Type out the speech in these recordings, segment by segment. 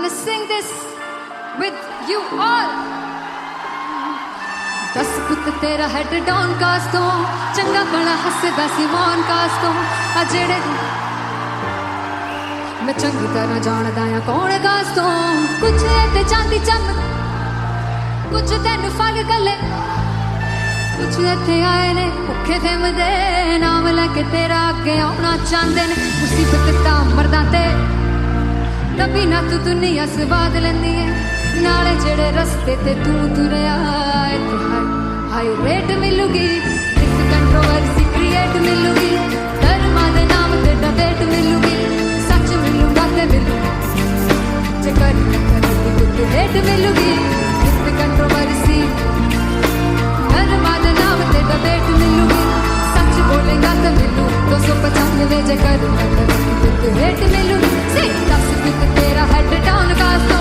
wanna sing this with you all. दस पुत तेरा हेड डॉन कास तो चंगा बड़ा हसदा सिमोन कास तो आ जेड़े मैं चंगी तरह जानदा आ कौन कास तो कुछ ते चांदी चम कुछ तेन फल गले कुछ इत्थे आए ने भुखे थिमदे नाम लैके तेरा अगे आउणा चाहंदे ने मुसीबत तां मरदा ते तभी ना तू दुनिया स्वाद लैंदी है नाले जेड़े रस्ते ते तू तुरया इत्थे हाई रेट मिलूगी इस कंट्रोवर्सी क्रिएट मिलूगी धर्मा दे नाम ते डिबेट मिलूगी सच मिलूगा ते मिलूगा जे करी कुछ रेट मिलूगी इस कंट्रोवर्सी धर्मा दे नाम ते डिबेट मिलूगी सच बोलेगा तो मिलू 295 जे करी कुछ रेट मिलूगी से 10 पिक तेरा हेड डाउन कास दो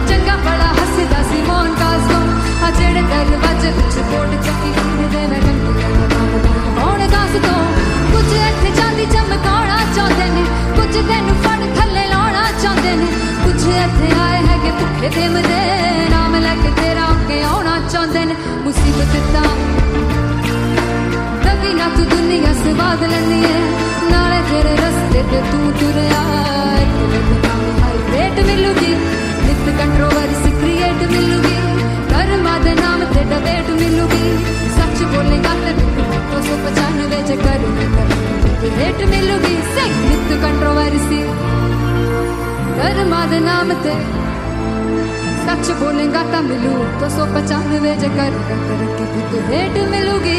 चंगा बड़ा हसदा सिमोन कास दो आ जेड़े दरवाजे विच बोर्ड चक्की दे मैं कौन कास दो कुछ इत्थे चांदी चमकाना चाहते ने कुछ तेनू फड़ थल्ले लाना चाहते ने कुछ इत्थे आए है कि भुखे थिमदे नाम लैके तेरा अगे आउणा चाहते ने मुसीबत तां तभी ना तू दुनिया स्वाद लैंदी है नाले तेरे रस्ते ते तू तुरया रेट मिलूगी नित कंट्रोवर्सी क्रिएट मिलूगी धर्मा दे नाम ते डिबेट मिलूगी सच बोलेगा ते 295 जे करी रेट मिलूगी से नित कंट्रोवर्सी धर्मा दे नाम ते सच बोलेगा ता मिलू 295 जे करी रेट मिलूगी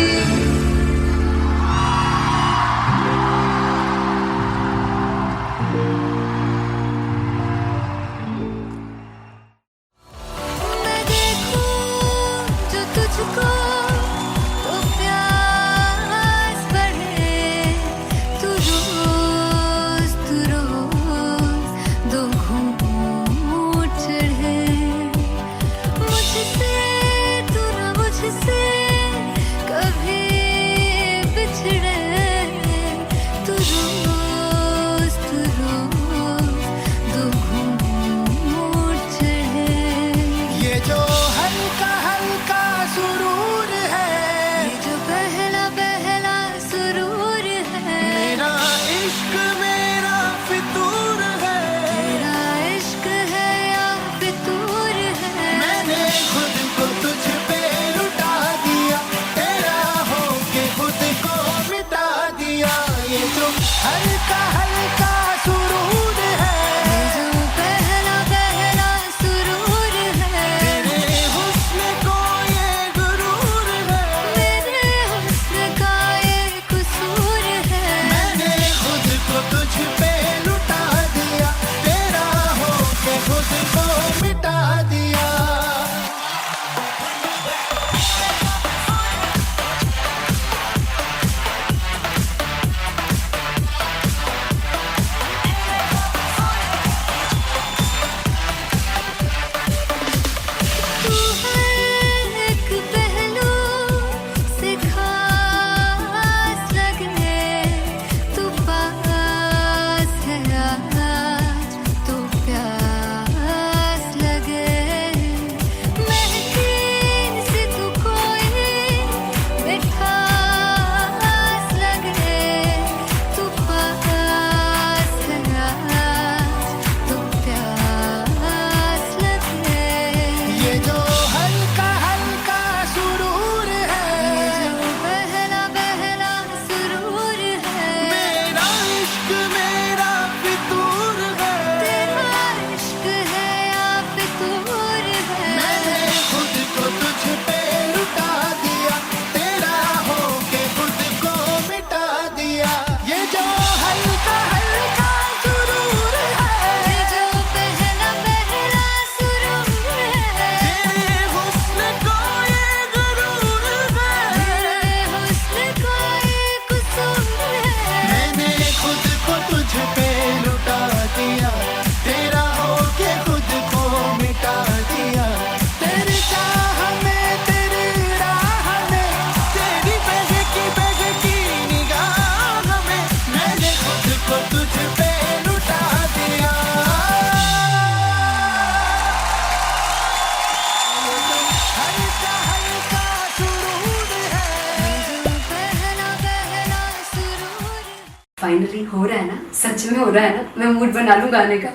फाइनली हो रहा है ना, सच में हो रहा है ना, मैं मूड बना लूं गाने का।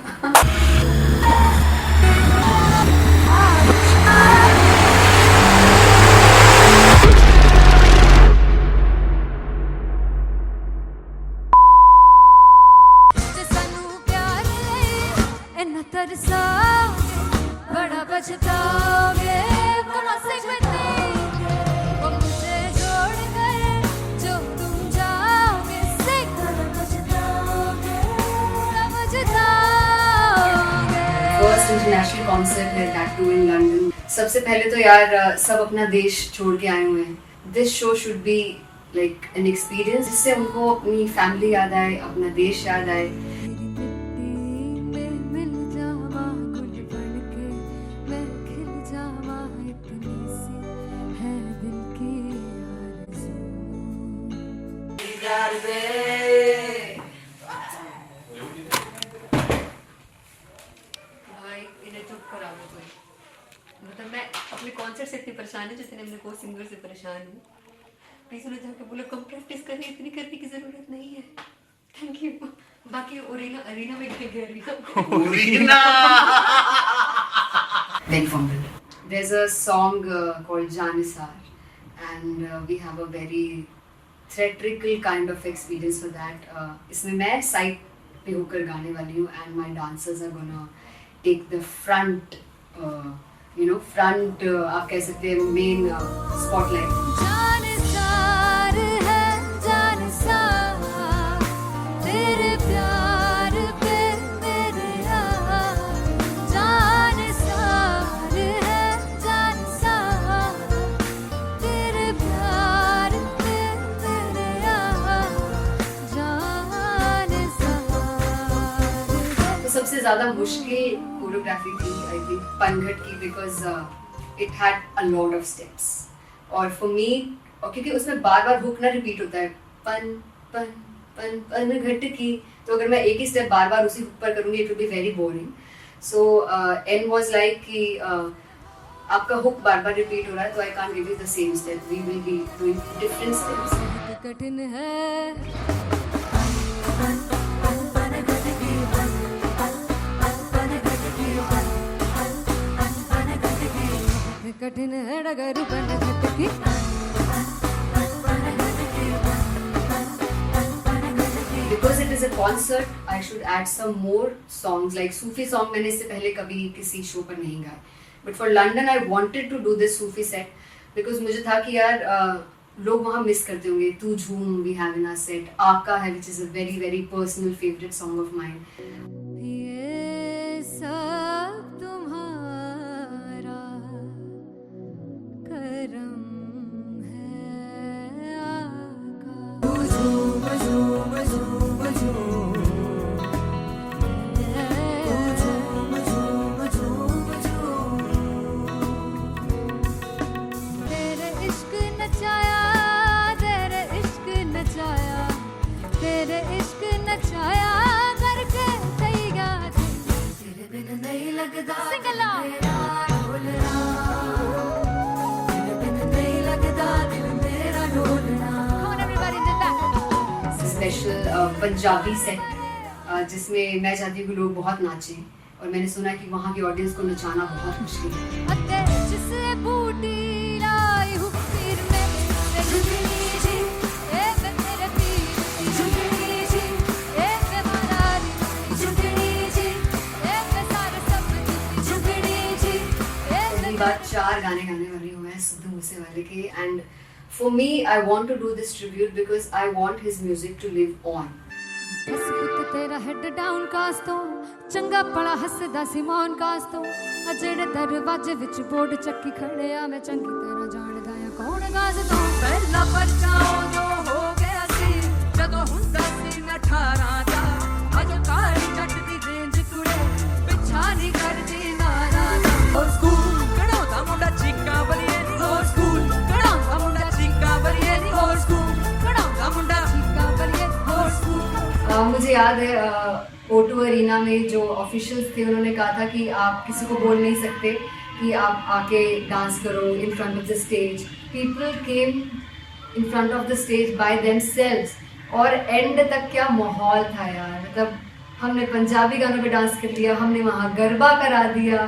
बड़ा पछताओगे वो मुझे छोड़ गए जो तुम जाओगे फर्स्ट इंटरनेशनल कॉन्सर्ट है दैट टू इन लंदन। सबसे पहले तो यार सब अपना देश छोड़ के आए हुए हैं। This show should be like an experience जिससे उनको अपनी फैमिली याद आए, अपना देश याद आए। भाई इन्हें चुप करा दो कोई। मतलब मैं अपने कॉन्सर्ट से इतनी परेशान हूँ जितने अपने को सिंगर से परेशान हूँ। प्लीज उन्हें जाके बोलो कम प्रैक्टिस करनी, इतनी करने की जरूरत नहीं है। Thank you. बाकी अरीना में गए arena very fumble. There's a song called Janisar and we have a very theatrical kind of experience for that. इसमें मैं साइड पे होकर गाने वाली हूँ and my dancers are gonna take the front, front आप कह सकते हैं main spotlight. जानिसार है जानिसार तेरे प्यार पे मेरे जानिसार है जानिसार तेरे प्यार पे मेरे जानिसार। तो सबसे ज़्यादा मुश्किल कोरियोग्राफी थी आई थिंक पनघट की, because it had a lot of steps और फॉर मी, और क्योंकि उसमें बार बार हुक ना रिपीट होता है पन पन पन पनघट की, तो अगर मैं एक ही स्टेप बार बार उसी हुक पर करूँगी it will be very boring. So and was like कि आपका हुक बार बार रिपीट हो रहा है तो I can't give you the same step, we will be doing different steps. कठिन है कठिन है डगर पनघट की। Because it is a concert, I should add some more songs like Sufi song. मैंने इससे पहले कभी किसी शो पर नहीं गाए, but for London I wanted to do this Sufi set because मुझे था कि यार लोग वहाँ मिस करते होंगे। तू झूम we have in our set, आका है which is a very very personal favorite song of mine. Special Punjabi set जिसमें मैं चाहती हूँ कि लोग बहुत नाचें, और मैंने सुना कि वहाँ की ऑडियंस को नचाना बहुत मुश्किल है। बात 4 गाने गाने वाली हूँ मैं सिद्धू मूसेवाले के, and for me I want to do this tribute because I want his music to live on. बस पुੱਤ तेरा हेड डाउन कास तो चंगा पड़ा हसदा सिमोन कास तो अजेड़े दरवाजे विच बोर्ड चक्की खड़े आ मैं चंगी तरह जानदा आ कौन गाज तो पहला बच्चा जो हो गया सी जदों हुंदा सी मैं 18 दा अजो काली जट दी रेंज कुड़े पिछा नहीं करदी नारा दा स्कूल कढ़ाउंदा मुंडा चीका बलिए नी हो स्कूल कढ़ाउंदा मुंडा चीका बलिए नी हो स्कूल कढ़ाउंदा मुंडा चीका बलिए हो स्कूल। मुझे याद है O2 अरीना में जो ऑफिशियल्स थे उन्होंने कहा था कि आप किसी को बोल नहीं सकते कि आप आके डांस करो in front of the stage. People came in front of the stage by themselves और एंड तक क्या माहौल था यार, मतलब हमने पंजाबी गानों पे डांस कर लिया, हमने वहाँ गरबा करा दिया.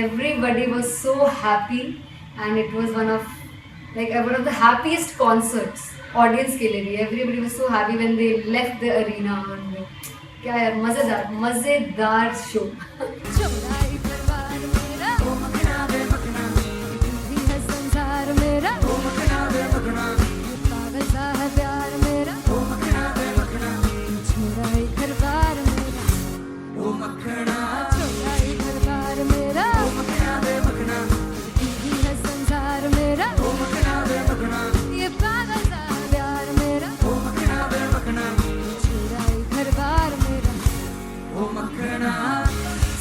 Everybody was so happy and it was one of the happiest concerts audience के लिए भी. Everybody was so happy when they left the arena. क्या यार, मजेदार show.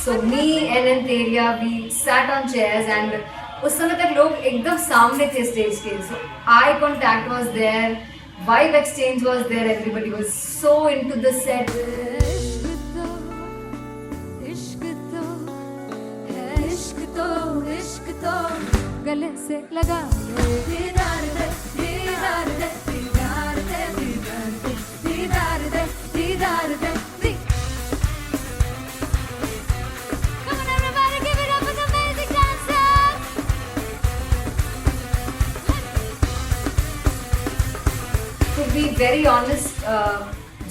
So me and Anteria, we sat on chairs and उस समय तक लोग एकदम सामने थे स्टेज के. So eye contact was there, vibe exchange was there, everybody was so into the set. इश्क तो गले से लगा दीदार दे दीदार दे दीदार दे दीदार दे दीदार दे. To be very honest,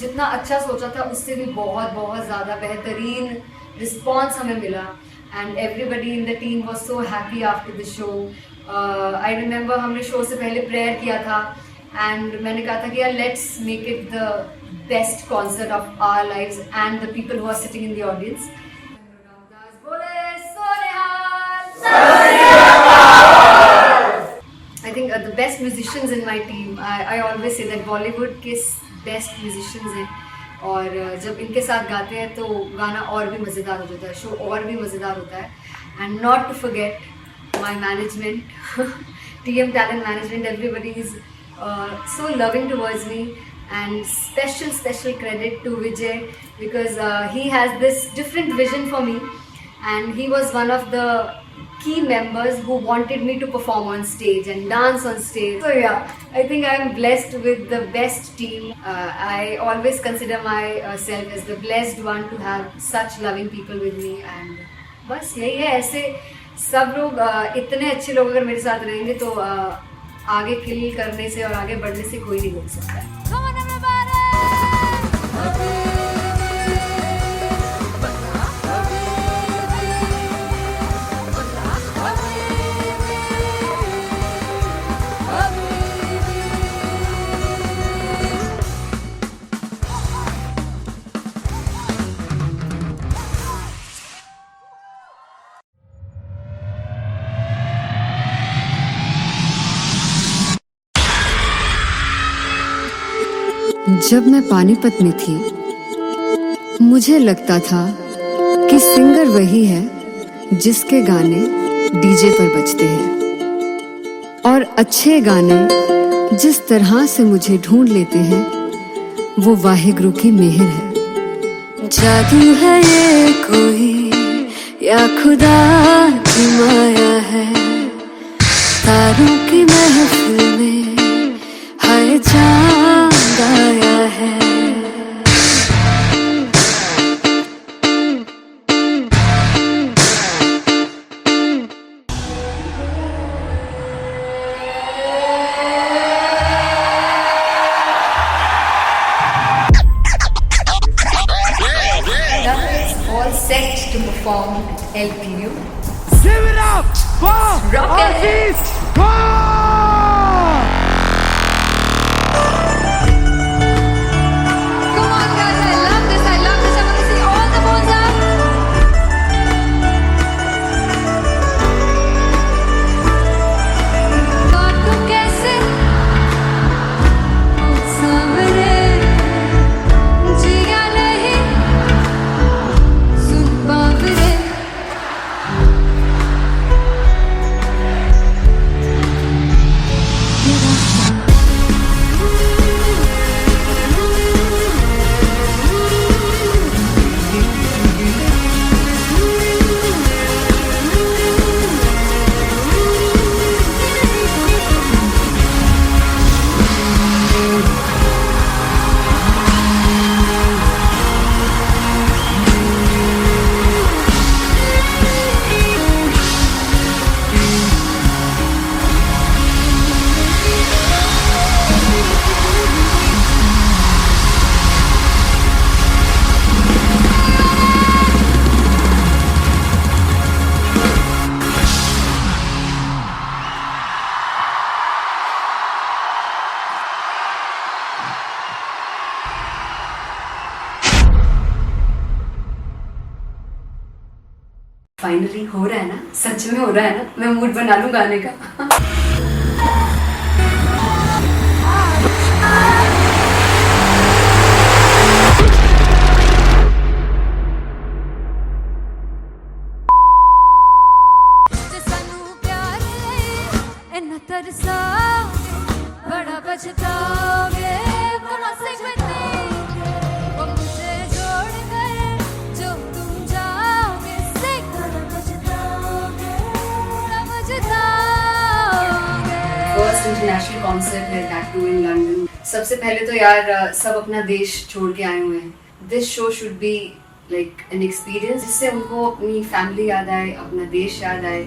जितना अच्छा सोचा था उससे भी बहुत ज़्यादा बेहतरीन रिस्पॉन्स हमें मिला. And everybody in the team was so happy after the show. I remember हमने शो से पहले प्रेयर किया था and मैंने कहा था कि यार let's make it the best concert of our lives and the people who are sitting in the audience. I think the best musicians in my team. I always say that Bollywood के best musicians हैं. और जब इनके साथ गाते हैं तो गाना और भी मज़ेदार हो जाता है, शो और भी मज़ेदार होता है. And not to forget my management, TM Talent Management. Everybody is so loving towards me, and special credit to Vijay because he has this different vision for me, and he was one of the key members who wanted me to perform on stage and dance on stage. So yeah, I think I am blessed with the best team. I always consider myself as the blessed one to have such loving people with me. And बस यही है, ऐसे सब लोग इतने अच्छे लोग अगर मेरे साथ रहेंगे तो आगे किल करने से और आगे बढ़ने से कोई नहीं रोक सकता है. जब मैं पानीपत में थी मुझे लगता था कि सिंगर वही है जिसके गाने डीजे पर बजते हैं, और अच्छे गाने जिस तरह से मुझे ढूंढ लेते हैं वो वाहिगुरु की मेहर है. जादू है ये कोई या खुदा की माया है, तारों की महफिल में हाय चांद आया है. All set to perform LPU. Give it up for Artist Paul! Come on guys, I love this. I want to see all the balls up. काटू कैसे सामने जिया नहीं सुन बावरे. फाइनली हो रहा है ना, सच में हो रहा है ना, मैं मूड बना लूं गाने का। बड़ा पछताओगे बड़ा से वो मुझे छोड़ गए जो तुम जाओगे से बड़ा पछताओगे बड़ा पछताओगे। फर्स्ट इंटरनेशनल कॉन्सर्ट है दैट टू इन लंदन। सबसे पहले तो यार सब अपना देश छोड़ के आए हुए हैं। This show should be like an experience जिससे उनको अपनी फैमिली याद आए, अपना देश याद आए।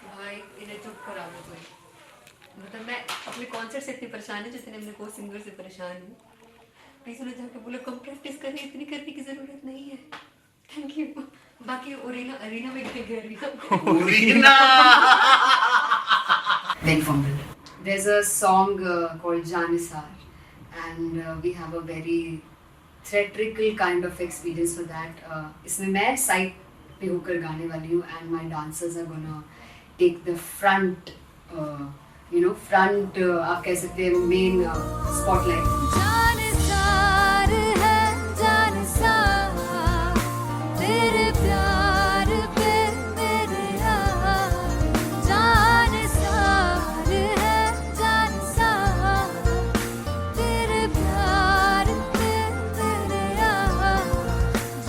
भाई इन्हें चुप करा दो कोई। मतलब मैं अपने कॉन्सर्ट से इतनी परेशान है जितने अपने को सिंगर से परेशान हूँ। प्लीज उन्हें जाके बोलो कम प्रैक्टिस करनी, इतनी करने की जरूरत नहीं है। Thank you. बाकी अरीना में गई arena Very fumble. There's a song called Janisar and we have a very theatrical kind of experience for that. इसमें मैं साइड पे होकर गाने वाली हूँ and my dancers are gonna take the front, front आप कह सकते हैं main spotlight. जानिसार है जानिसार तेरे प्यार पे मेरे यार, जानिसार है जानिसार तेरे प्यार पे मेरे यार,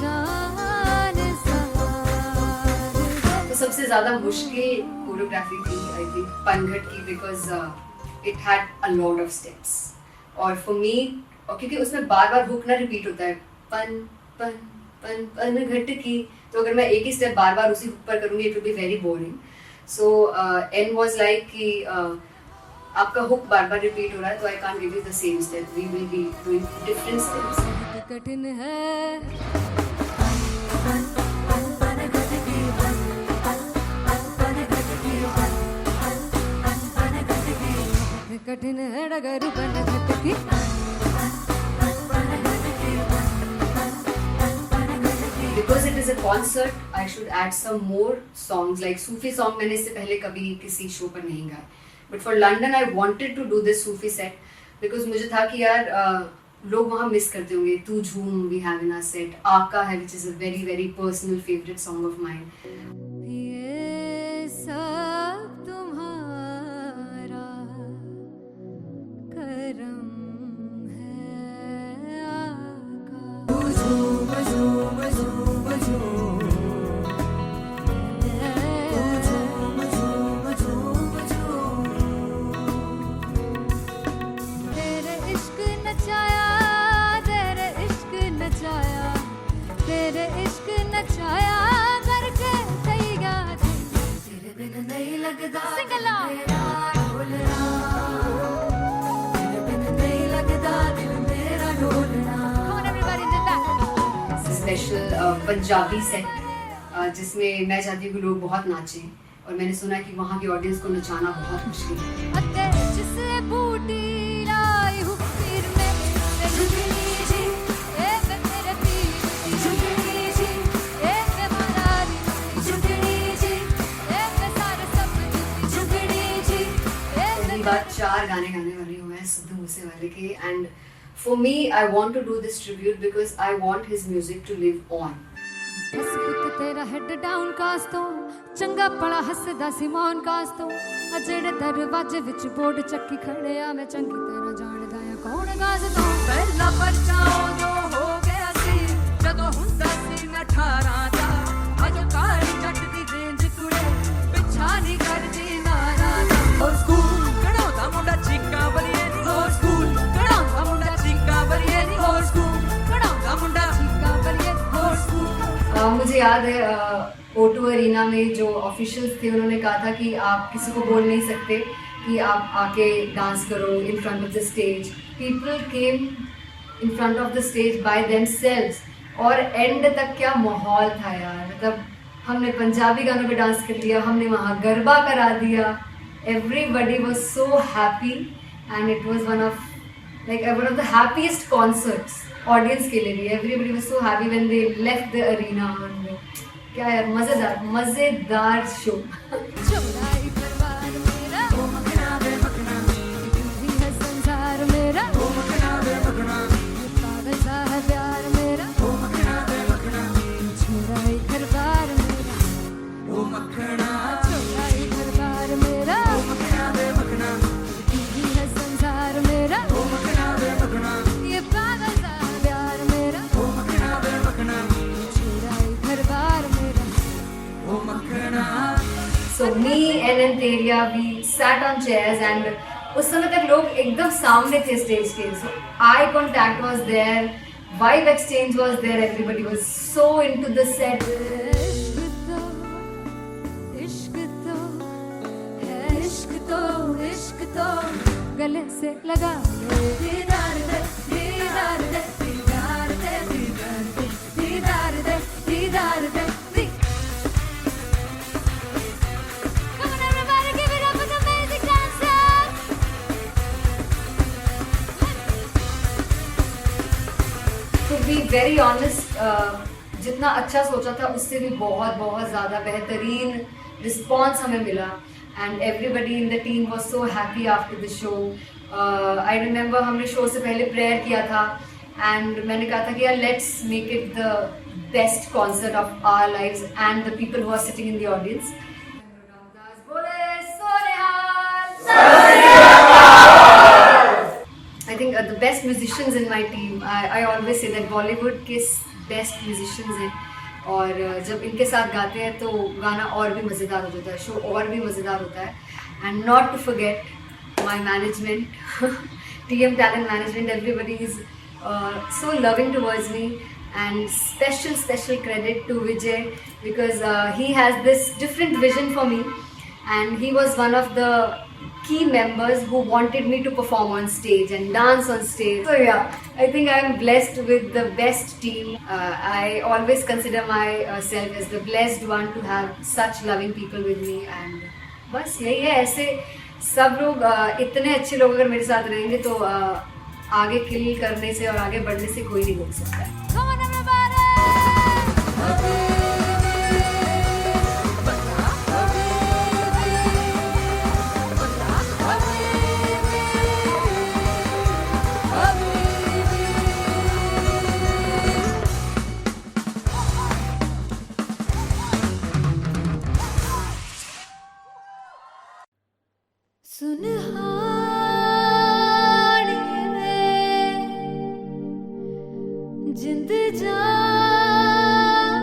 जानिसार। तो सबसे ज़्यादा मुश्किल कोरियोग्राफी थी आई थिंक पनघट की, because it had a lot of steps और फॉर मी, और क्योंकि उसमें बार बार हुक ना रिपीट होता है, पन पन पन पन घट की, तो अगर मैं एक ही स्टेप बार बार उसी हुक पर करूँगी it will be very boring. So and was like कि आपका हुक बार बार रिपीट हो रहा है तो I can't give you the same step, we will be doing different steps. कठिन है कठिन है डगर बन घटकी, because it is a concert I should add some more songs like Sufi song मैंने इससे पहले कभी किसी शो पर नहीं गाया, but for London I wanted to do this Sufi set because मुझे था कि यार लोग वहाँ मिस करते होंगे। तू झूम we have in our set, आका है which is a very very personal favorite song of mine। ये सब तुम्हारा करम है आका, झूम झूम झूम झूम झूम झूम झूम झूम, तेरे इश्क नचाया तेरे इश्क नचाया तेरे इश्क नचाया करके सैया, तेरे बिन नहीं लगदा सिंगला मेरा ढोलना, तेरे बिन नहीं लगदा दिल मेरा ढोलना। Come on everybody did that. Special Punjabi set जिसमें मैं चाहती हूँ कि लोग बहुत नाचें और मैंने सुना कि वहाँ की ऑडियंस को नचाना बहुत मुश्किल है। जिससे बूटी लाई हूँ पीर में झुकनी जी ए मेरे पीर झुकनी जी ए मारारी झुकनी जी ए सारे सब झुकनी जी। पहली बार 4 गाने गाने वाली हूँ मैं सिद्धू मूसेवाले के, and for me I want to do this tribute because I want his music to live on। बस पुत तेरा हेड डाउन कास्तो चंगा पड़ा हसदा सिमोन कास्तो, अजेड़े दरवाजे विच बोर्ड चक्की खड़े आ मैं चंगी तरह जानदा या कौन गाज तो पहला बचाओ जो हो गया सी जदों हुंदा सी मैं 18 दा, अजो काली जट दी रेंज कुड़े पिछा नहीं करदी नारा दा। और स्कूल कढ़ाउंदा मुंडा चीका बलिए नी, और स्कूल कढ़ाउंदा मुंडा चीका बलिए नी, और स्कूल कढ़ाउंदा मुंडा चीका बलिए और स्कूल। मुझे याद है O2 अरीना में जो ऑफिशियल्स थे उन्होंने कहा था कि आप किसी को बोल नहीं सकते कि आप आके डांस करो in front of the stage. People came in front of the stage by themselves और एंड तक क्या माहौल था यार, मतलब हमने पंजाबी गानों पे डांस कर लिया, हमने वहाँ गरबा करा दिया, everybody was so happy and it was one of the happiest concerts audience के लिए भी. Everybody was so happy when they left the arena. क्या यार, मजेदार मजेदार show. So me and Anteria, we sat on chairs and उस समय तक लोग एकदम सामने थे स्टेज के. So eye contact was there, vibe exchange was there, everybody was so into the set. इश्क तो गले से लगा दीदार दे दीदार दे दीदार दे दीदार दे दीदार दे. To be very honest, जितना अच्छा सोचा था उससे भी बहुत बहुत ज़्यादा बेहतरीन रिस्पॉन्स हमें मिला. And everybody in the team was so happy after the show. I remember हमने शो से पहले प्रेयर किया था एंड मैंने कहा था कि यार let's make it the best concert of our lives and the people who are sitting in the audience. I think the best musicians in my team, I always say that Bollywood के best musicians हैं और जब इनके साथ गाते हैं तो गाना और भी मज़ेदार हो जाता है, शो और भी मज़ेदार होता है. And not to forget my management, TM Talent Management, everybody is so loving towards me, and special credit to Vijay because he has this different vision for me and he was one of the key members who wanted me to perform on stage and dance on stage. So yeah, I think I am blessed with the best team. I always consider myself as the blessed one to have such loving people with me. And बस यही है, ऐसे सब लोग इतने अच्छे लोग अगर मेरे साथ रहेंगे तो आगे किल करने से और आगे बढ़ने से कोई नहीं रोक सकता है. सुनहानी में जिंद जान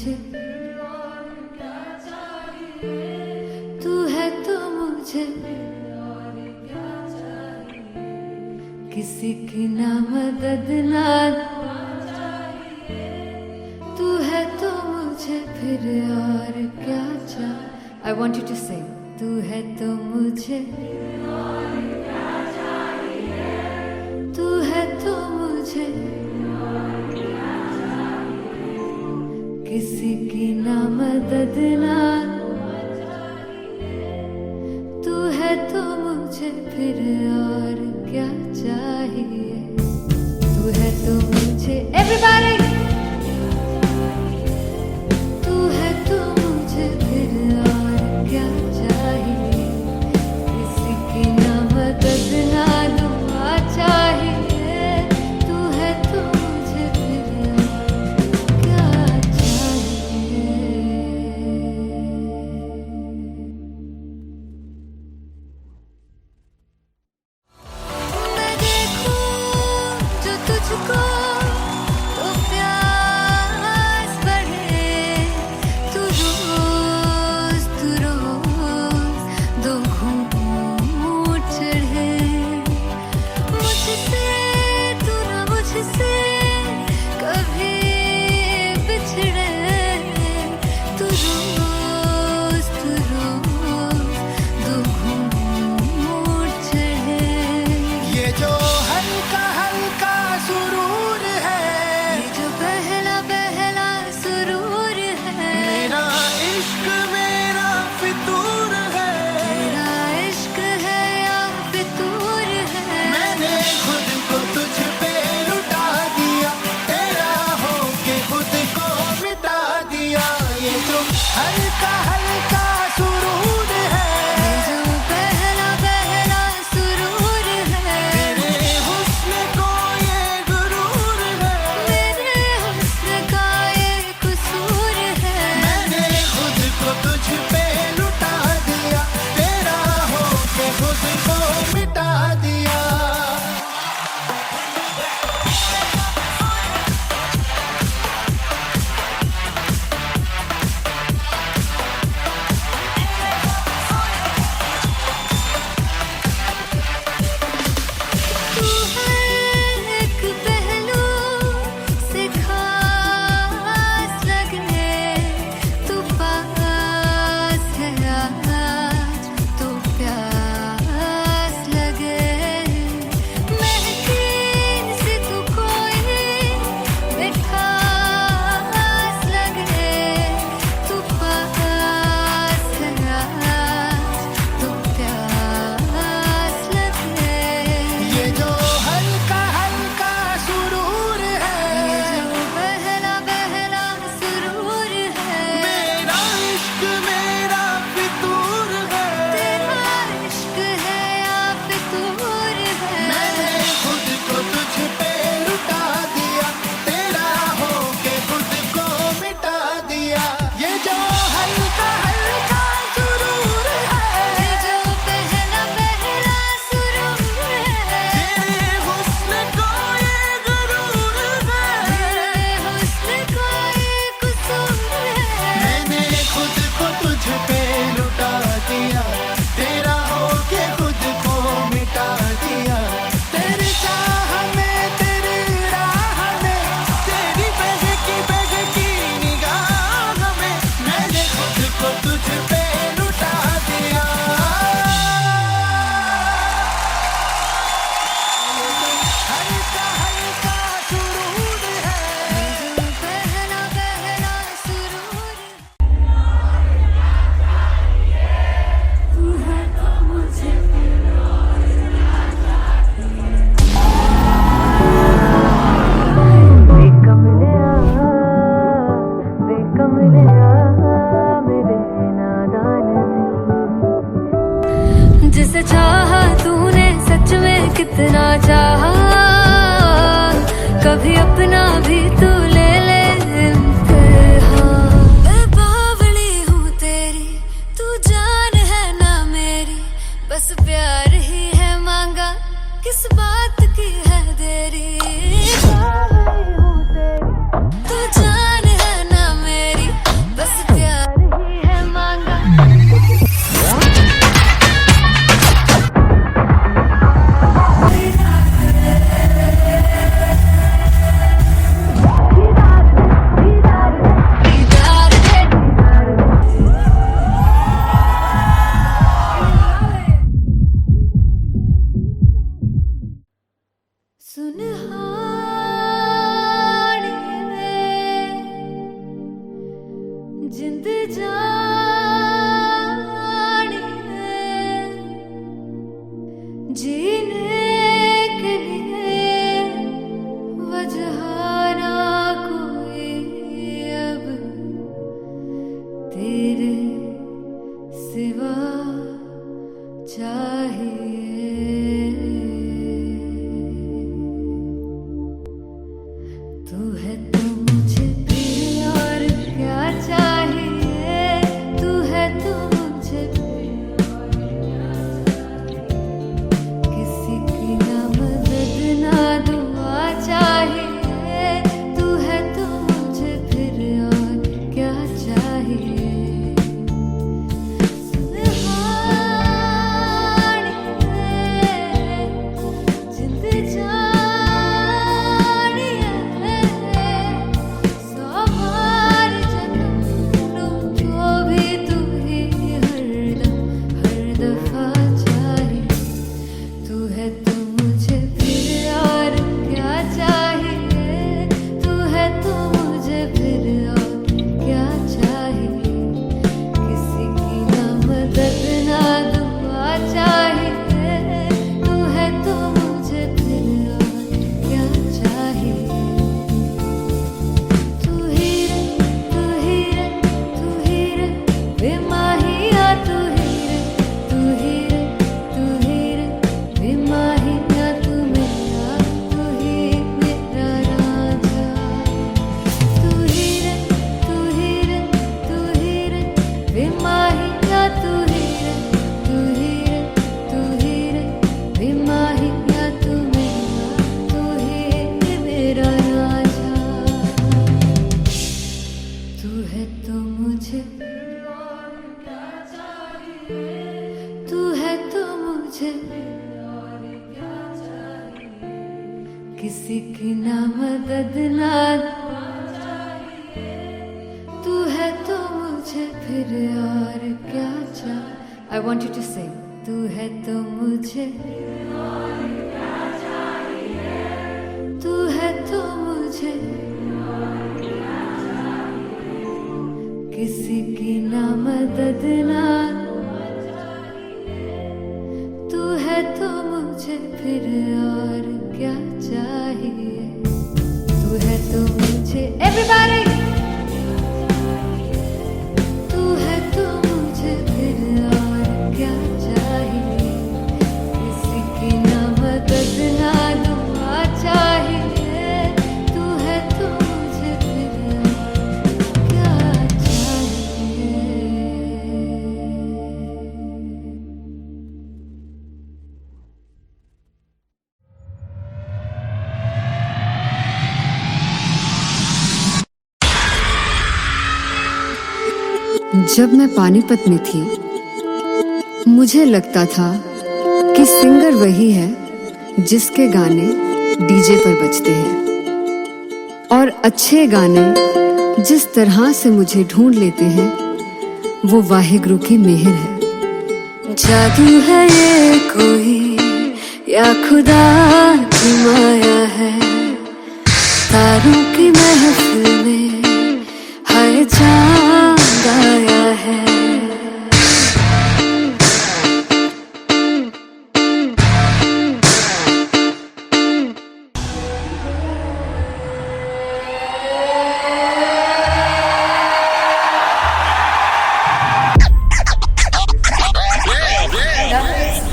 मुझे तू है तो मुझे किसी की ना मदद ना तू है तो मुझे फिर और क्या चाहिए. I want you to sing. तू है तो मुझे तू है तो मुझे किसी की ना मदद ना तू है तो मुझे फिर और क्या चाहिए. तू है तो मुझे everybody तू है तो मुझे फिर और क्या चाहिए. किसी की ना मदद ना दुआ चाहिए. तू है तो मुझे फिर और क्या चाहिए. फिर और क्या चाह। I want you to sing. तू है तो मुझे, तू है तो मुझे, किसी की ना मदद ना, तू है तो मुझे फिर और क्या चाहिए। तू है तो मुझे, everybody, तू है तो मुझे फिर और क्या चाहिए। किसी की ना मदद ना दुआ चाहिए। तू है तो मुझे फिर और क्या चाहिए। जब मैं पानीपत में थी, मुझे लगता था कि सिंगर वही है जिसके गाने डीजे पर बजते हैं, और अच्छे गाने जिस तरह से मुझे ढूंढ लेते हैं वो वाहिगुरु की मेहर है। जादू है ये कोई या खुदा की माया है, तारों की महफिल में हाय चांद आया है।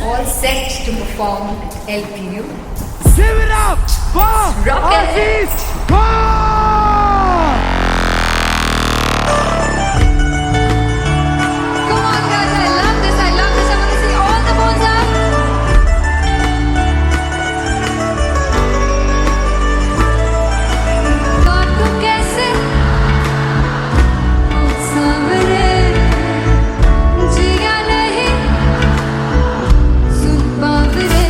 All set to perform at LPU. Give it up for Rocket. Aziz Khan! Come on guys, I love this, I love this. I want to see all the balls up. काटूं कैसे सांवरे, जिया नहीं सुन बावरे।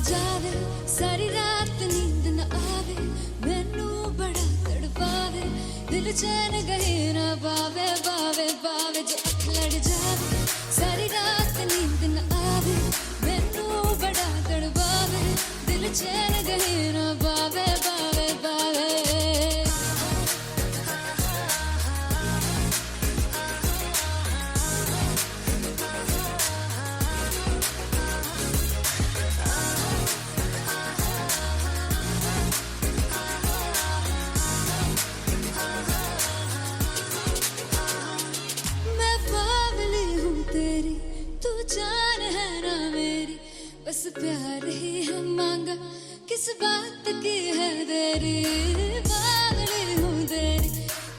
जावे सारी रात नींद न आवे, मैनू बड़ा तड़पावे, दिल चैन गहे ना पावे पावे पावे। जो अख लड़ जावे सारी रात नींद न आवे, मैनू बड़ा तड़पावे, दिल चैन गहे ना पावे पावे पावे। बस प्यार ही है मांगा, किस बात की है देरी, बावली हूँ तेरी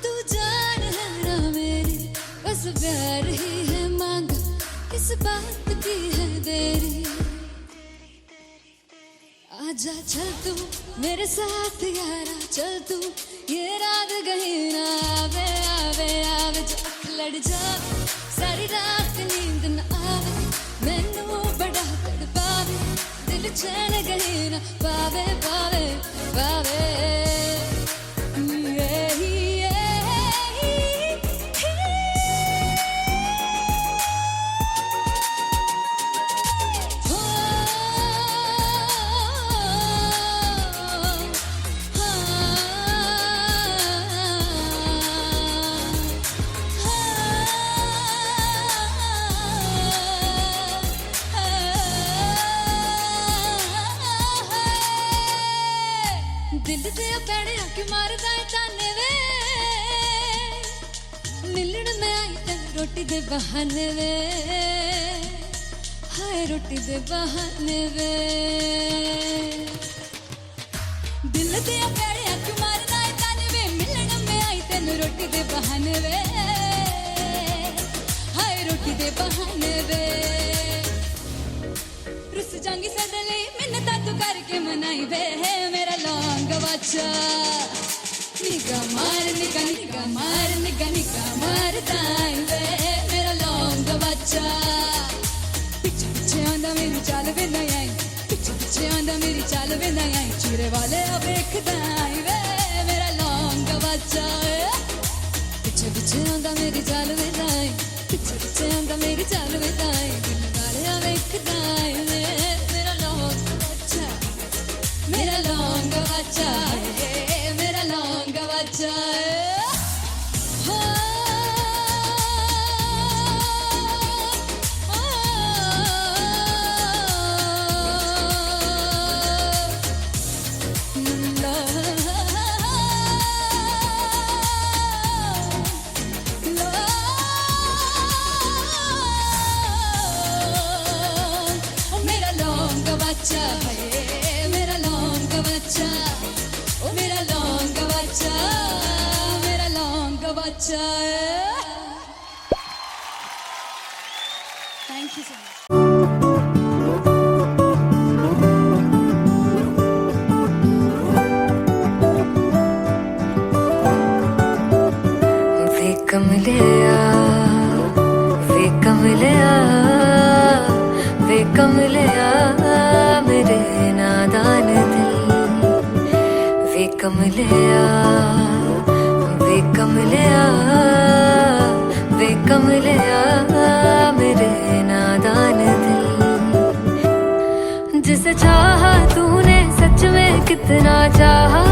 तू जान है ना मेरी। बस प्यार ही है मांगा, किस बात की है देरी। आजा चल तू मेरे साथ यारा, चल तू ये रात कहीं ना आवे आवे आवे। जो अख लड़ जावे सारी रात नींद न आवे, मैनू बड़ा तड़पावे दिल चैन कहीं ना पावे पावे पावे। दिल से पैड़े आके मारदा है ताने वे, मिलन में आई तेन रोटी दे बहाने वे, हाय रोटी दे बहाने वे। दिल से पैड़े आके मारदा है ताने वे, मिलन में आई तेन रोटी दे बहाने वे, हाय रोटी दे बहाने वे। रुस जांगी सदले मिन्नता तू करके मनाई वे, मेरा लौंग बच्चा निगा मार निगा निगा मार निगा निगा मार ताई वे, मेरा लौंग बच्चा। पीछे पीछे आंदा मेरी चाल वे नहीं आई, पीछे पीछे आंदा मेरी चाल वे नहीं आई, चूरे वाले वेखदा आई वे, मेरा लौंग बच्चा। पीछे पीछे आंदा मेरी चाल वे नहीं आई, पीछे पीछे आंदा मेरी चाल वे नहीं आई, दिल वाले वेखदा आई वे, मेरा लौंग बच्चा, मेरा लौंग बच्चा, मेरा लौंग बच्चा। मेरा लौंग बच्चा है, मेरा लौंग बच्चा, ओ मेरा लौंग बच्चा, मेरा लौंग बच्चा। Thank you so much. वे कमलिया वे कमलिया वे कमलिया मेरे नादान दिल, वे कमलिया वे कमलिया वे कमलिया मेरे नादान दिल। जिसे चाहा तूने सच में कितना चाहा,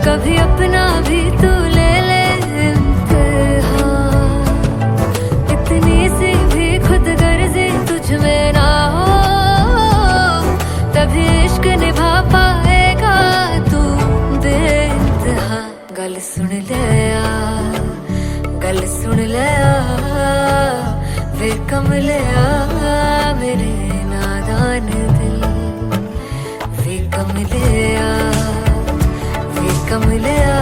कभी अपना भी तू ले ले इम्तिहान। इतनी सी भी खुद गर्जी तुझ में ना हो, तभी इश्क निभा पाएगा तू बेइंतहा। गल सुन लिया गल सुन लिया, वे कमलिया मेरे नादान दिल, वे कमलिया वे कमलिया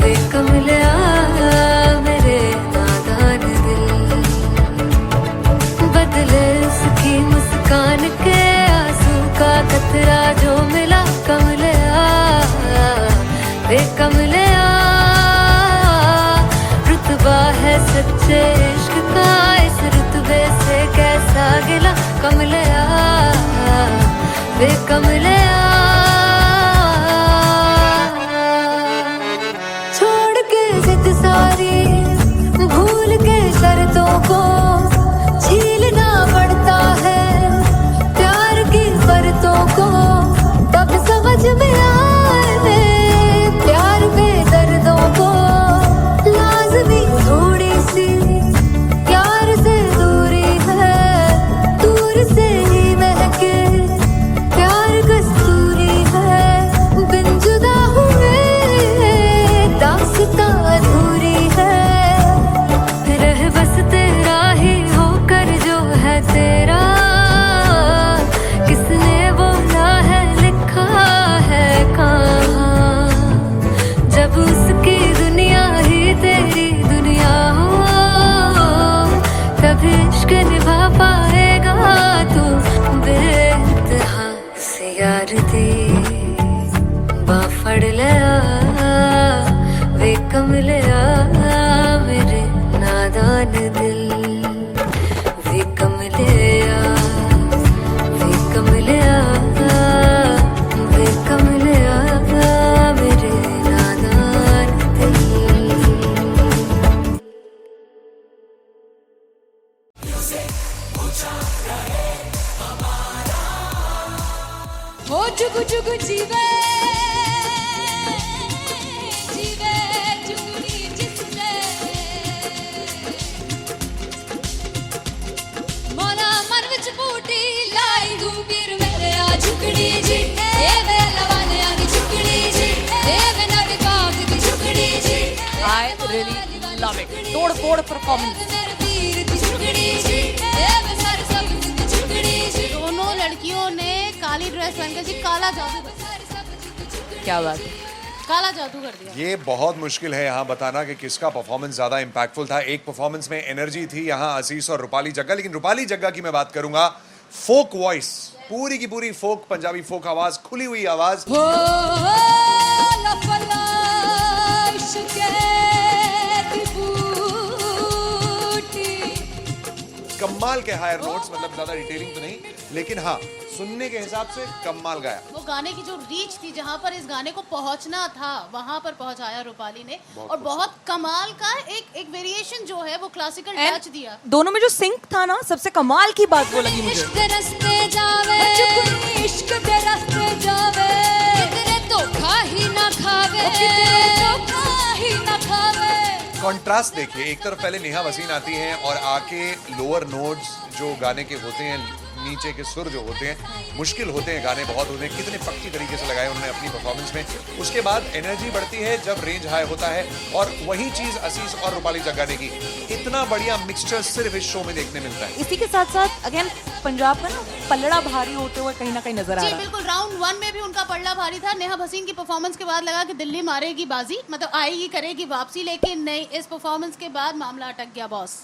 वे कमलिया मेरे नादान दिल। बदले उसकी मुस्कान के आंसू का कतरा जो मिला कमलिया, वे कमलिया। रुतबा है सच्चे इश्क का, इस रुतबे से कैसा गिला कमलिया, वे कमलिया। छोड़ के जिद सारी भूल के शर्तों को, झीलना पड़ता है प्यार की शर्तों को, तब समझ में आए प्यार में दर्दों को। लाज़मी थोड़ी सी प्यार से दूरी है, दूर से ही महके प्यार कस्तूरी है। बिन जुदा हुए दास्तां अधूरी है, रह बस तेरा ही होकर जो है तेरा। किसने बोला है लिखा है कहाँ, जब उसकी दुनिया ही तेरी दुनिया हो, तभी इश्क निभा पाएगा तू बे दी बाह फड़ लिया वे कमलिया मेरे नादान दिल वे कमलिया वे कमलिया वे कमलिया मेरे नादान दिल। ओ जुगु जुगु जीवे जीवे जुगनी जिसने मोला मन विच बूटी लाई दूबीर मेरे आ झुकड़ी जी ए वे लवाने आगी झुकड़ी जी ए वे नग काग दी झुकड़ी जी I really love it. तोड़ फोड़ परफॉर्मेंस। मेरे वीर दी झुकड़ी जी ए वे सारे सब दी झुकड़ी जी दोनों लड़कियों ने काली ड्रेस पहनकर जी काला जादू क्या बात है। काला जादू कर दिया। ये बहुत मुश्किल है यहाँ बताना कि किसका परफॉर्मेंस ज्यादा इंपैक्टफुल था। एक परफॉर्मेंस में एनर्जी थी यहाँ असीस और रूपाली जग्गा, लेकिन रूपाली जग्गा की मैं बात करूंगा फोक वॉइस, पूरी की पूरी फोक, पंजाबी फोक आवाज, खुली हुई आवाज। हो लफला इश्क़े दी बूटी कमाल के हायर नोट्स, मतलब ज्यादा डिटेलिंग तो नहीं, लेकिन हाँ सुनने के हिसाब से कमाल गाया। वो गाने की जो रीच थी, जहाँ पर इस गाने को पहुंचना था वहां पर पहुंचाया रूपाली ने, और बहुत कमाल का एक वेरिएशन जो है वो क्लासिकल टच दिया। दोनों में जो सिंक था ना, सबसे कमाल की बात वो लगी मुझे। इश्क दे रस्ते जावे इश्क दे रस्ते जावे कितने धोखा ही ना खावे कितने धोखा ही ना खावे। कॉन्ट्रास्ट देखिए, एक तरफ पहले नेहा वसीन आती हैं और आके लोअर नोट्स जो गाने के होते हैं, नीचे के सुर जो होते हैं, मुश्किल होते हैं, गाने बहुत होते हैं, कितने पक्की तरीके से लगाए उन्होंने अपनी परफॉर्मेंस में। उसके बाद एनर्जी बढ़ती है जब रेंज हाई होता है, और वही चीज असीस और रूपाली जग्गा ने की। इतना बढ़िया मिक्सचर सिर्फ इस शो में देखने मिलता है। इसी के साथ साथ अगेन पंजाब का ना पलड़ा भारी होते हुए कहीं ना कहीं नजर आ जी रहा है। बिल्कुल, राउंड 1 में भी उनका पलड़ा भारी था। नेहा भसीन की परफॉर्मेंस के बाद लगा कि दिल्ली मारेगी बाजी, मतलब आएगी करेगी वापसी, लेकिन नहीं, इस परफॉर्मेंस के बाद मामला अटक गया बॉस।